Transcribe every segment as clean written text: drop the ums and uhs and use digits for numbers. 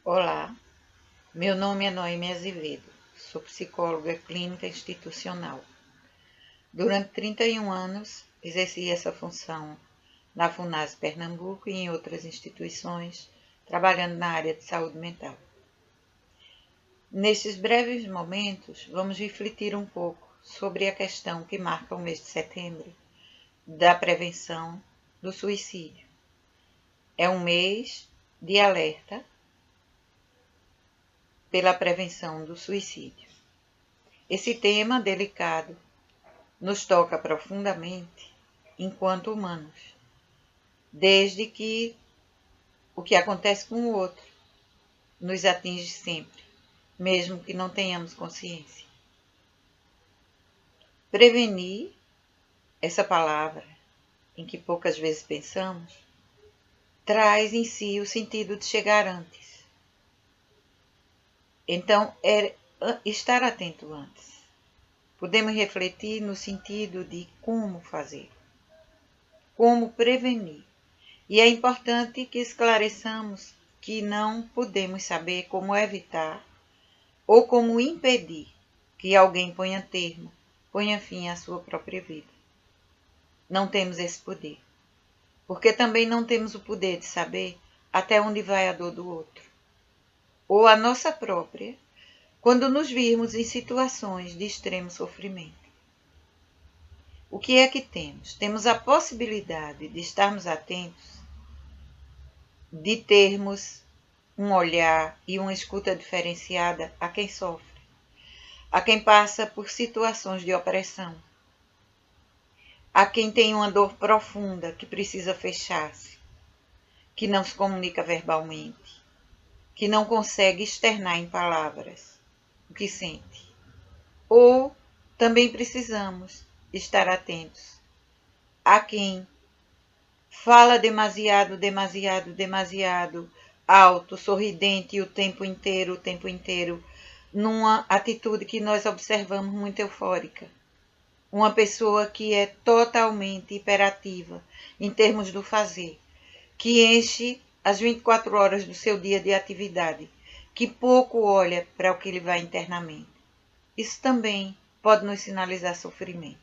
Olá, meu nome é Noemi Azevedo, sou psicóloga clínica institucional. Durante 31 anos, exerci essa função na FUNAS Pernambuco e em outras instituições, trabalhando na área de saúde mental. Nestes breves momentos, vamos refletir um pouco sobre a questão que marca o mês de setembro, da prevenção do suicídio. É um mês de alerta pela prevenção do suicídio. Esse tema delicado nos toca profundamente enquanto humanos, desde que o que acontece com o outro nos atinge sempre, mesmo que não tenhamos consciência. Prevenir, essa palavra, em que poucas vezes pensamos, traz em si o sentido de chegar antes. Então, é estar atento antes. Podemos refletir no sentido de como fazer, como prevenir. E é importante que esclareçamos que não podemos saber como evitar ou como impedir que alguém ponha termo, ponha fim à sua própria vida. Não temos esse poder, porque também não temos o poder de saber até onde vai a dor do outro, ou a nossa própria, quando nos virmos em situações de extremo sofrimento. O que é que temos? Temos a possibilidade de estarmos atentos, de termos um olhar e uma escuta diferenciada a quem sofre, a quem passa por situações de opressão, a quem tem uma dor profunda que precisa fechar-se, que não se comunica verbalmente, que não consegue externar em palavras o que sente. Ou também precisamos estar atentos a quem fala demasiado alto, sorridente o tempo inteiro, numa atitude que nós observamos muito eufórica. Uma pessoa que é totalmente hiperativa em termos do fazer, que enche as 24 horas do seu dia de atividade, que pouco olha para o que ele vai internamente. Isso também pode nos sinalizar sofrimento.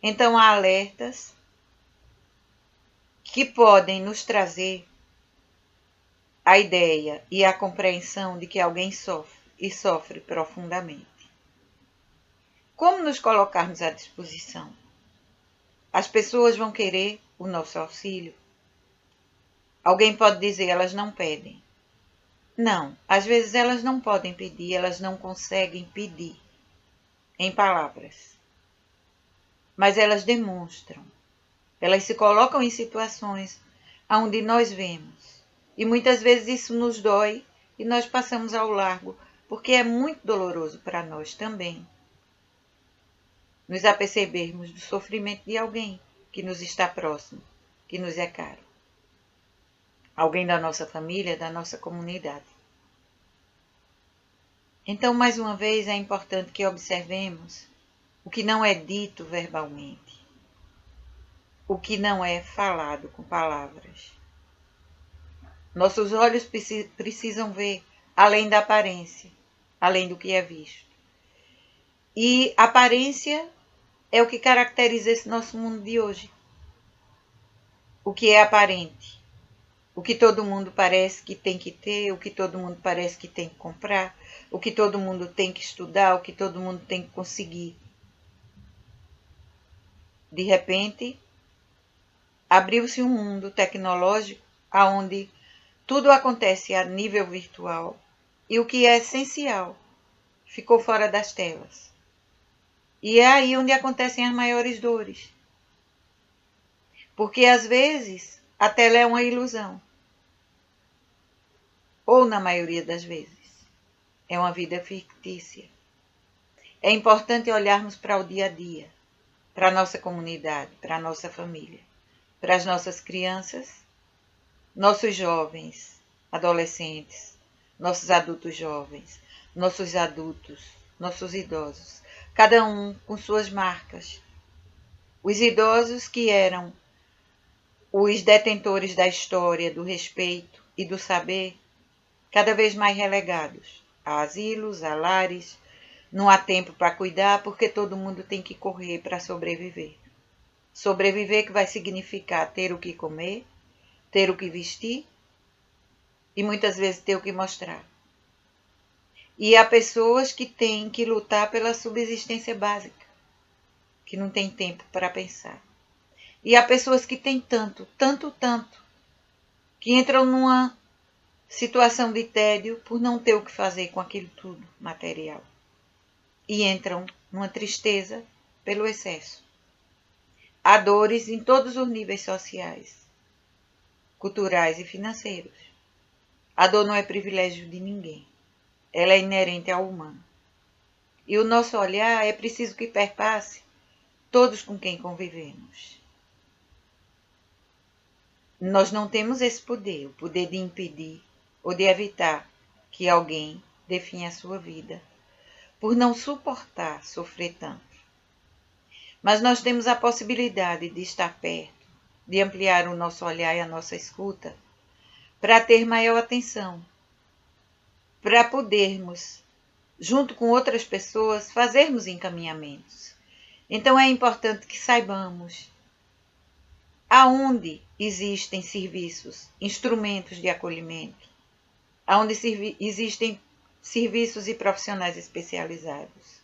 Então, há alertas que podem nos trazer a ideia e a compreensão de que alguém sofre e sofre profundamente. Como nos colocarmos à disposição? As pessoas vão querer o nosso auxílio? Alguém pode dizer, elas não pedem. Não, às vezes elas não podem pedir, elas não conseguem pedir em palavras. Mas elas demonstram. Elas se colocam em situações onde nós vemos. E muitas vezes isso nos dói e nós passamos ao largo, porque é muito doloroso para nós também nos apercebermos do sofrimento de alguém que nos está próximo, que nos é caro. Alguém da nossa família, da nossa comunidade. Então, mais uma vez, é importante que observemos o que não é dito verbalmente, o que não é falado com palavras. Nossos olhos precisam ver além da aparência, além do que é visto. E aparência é o que caracteriza esse nosso mundo de hoje. O que é aparente, o que todo mundo parece que tem que ter, o que todo mundo parece que tem que comprar, o que todo mundo tem que estudar, o que todo mundo tem que conseguir. De repente, abriu-se um mundo tecnológico onde tudo acontece a nível virtual e o que é essencial ficou fora das telas. E é aí onde acontecem as maiores dores. Porque às vezes a tela é uma ilusão. Ou na maioria das vezes, é uma vida fictícia. É importante olharmos para o dia a dia, para a nossa comunidade, para a nossa família, para as nossas crianças, nossos jovens, adolescentes, nossos adultos jovens, nossos adultos, nossos idosos, cada um com suas marcas. Os idosos que eram os detentores da história, do respeito e do saber, cada vez mais relegados a asilos, a lares. Não há tempo para cuidar porque todo mundo tem que correr para sobreviver. Sobreviver que vai significar ter o que comer, ter o que vestir e muitas vezes ter o que mostrar. E há pessoas que têm que lutar pela subsistência básica, que não tem tempo para pensar. E há pessoas que têm tanto, que entram numa situação de tédio por não ter o que fazer com aquilo tudo material. E entram numa tristeza pelo excesso. Há dores em todos os níveis sociais, culturais e financeiros. A dor não é privilégio de ninguém. Ela é inerente ao humano. E o nosso olhar é preciso que perpasse todos com quem convivemos. Nós não temos esse poder, o poder de impedir ou de evitar que alguém definha a sua vida, por não suportar sofrer tanto. Mas nós temos a possibilidade de estar perto, de ampliar o nosso olhar e a nossa escuta, para ter maior atenção, para podermos, junto com outras pessoas, fazermos encaminhamentos. Então é importante que saibamos aonde existem serviços, instrumentos de acolhimento, aonde existem serviços e profissionais especializados.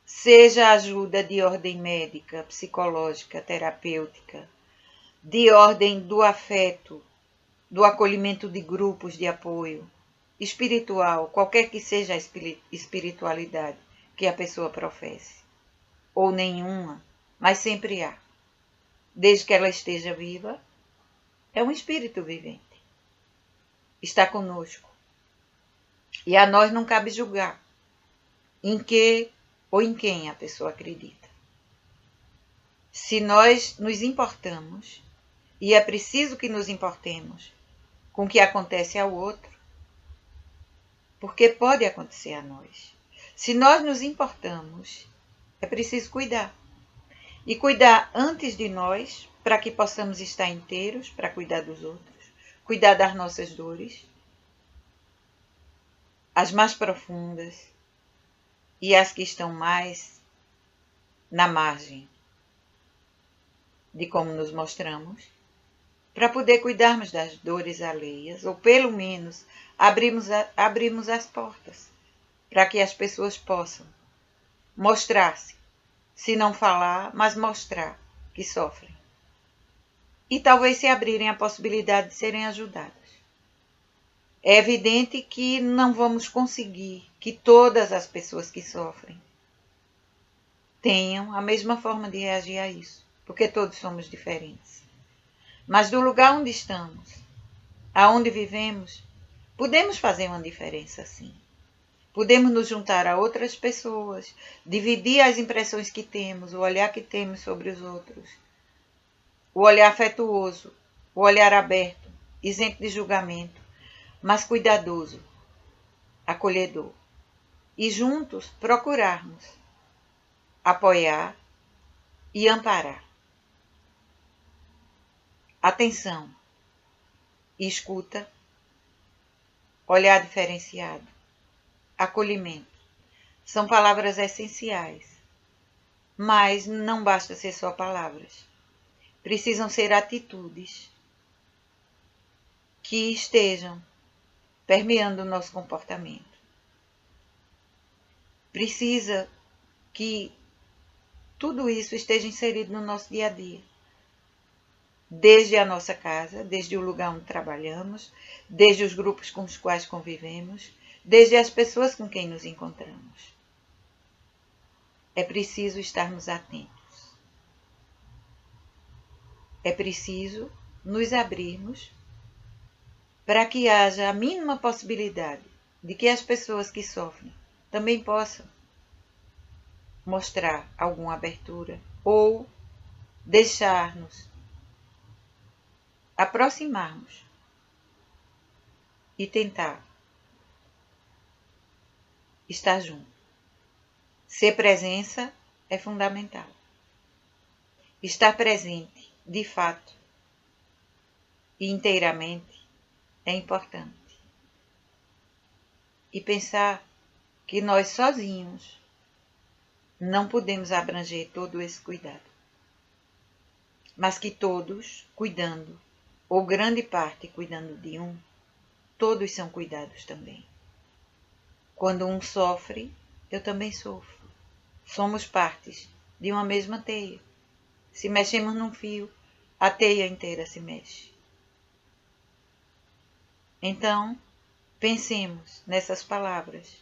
Seja ajuda de ordem médica, psicológica, terapêutica, de ordem do afeto, do acolhimento de grupos de apoio, espiritual, qualquer que seja a espiritualidade que a pessoa professe, ou nenhuma, mas sempre há. Desde que ela esteja viva, é um espírito vivente. Está conosco. E a nós não cabe julgar em que ou em quem a pessoa acredita. Se nós nos importamos, e é preciso que nos importemos com o que acontece ao outro, porque pode acontecer a nós. Se nós nos importamos, é preciso cuidar. E cuidar antes de nós, para que possamos estar inteiros, para cuidar dos outros, cuidar das nossas dores, as mais profundas e as que estão mais na margem de como nos mostramos, para poder cuidarmos das dores alheias, ou pelo menos abrirmos as portas, para que as pessoas possam mostrar-se, se não falar, mas mostrar que sofrem. E talvez se abrirem a possibilidade de serem ajudadas. É evidente que não vamos conseguir que todas as pessoas que sofrem tenham a mesma forma de reagir a isso, porque todos somos diferentes. Mas do lugar onde estamos, aonde vivemos, podemos fazer uma diferença sim. Podemos nos juntar a outras pessoas, dividir as impressões que temos, o olhar que temos sobre os outros, o olhar afetuoso, o olhar aberto, isento de julgamento, mas cuidadoso, acolhedor. E juntos procurarmos apoiar e amparar. Atenção, escuta, olhar diferenciado, acolhimento. São palavras essenciais, mas não basta ser só palavras. Precisam ser atitudes que estejam permeando o nosso comportamento. Precisa que tudo isso esteja inserido no nosso dia a dia. Desde a nossa casa, desde o lugar onde trabalhamos, desde os grupos com os quais convivemos, desde as pessoas com quem nos encontramos. É preciso estarmos atentos. É preciso nos abrirmos para que haja a mínima possibilidade de que as pessoas que sofrem também possam mostrar alguma abertura ou deixar-nos aproximarmos e tentar estar junto. Ser presença é fundamental. Estar presente, de fato, e inteiramente é importante. e pensar que nós sozinhos não podemos abranger todo esse cuidado, mas que todos cuidando, ou grande parte cuidando de um, todos são cuidados também. Quando um sofre, eu também sofro. Somos partes de uma mesma teia. Se mexemos num fio, a teia inteira se mexe. Então, pensemos nessas palavras: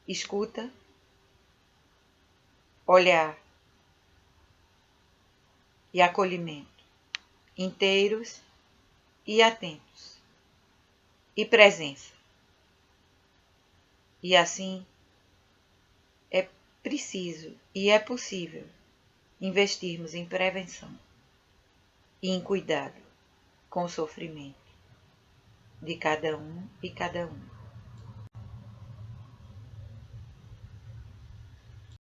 escuta, olhar e acolhimento, inteiros e atentos, e presença. E assim, é preciso e é possível investirmos em prevenção e em cuidado com o sofrimento de cada um e cada uma.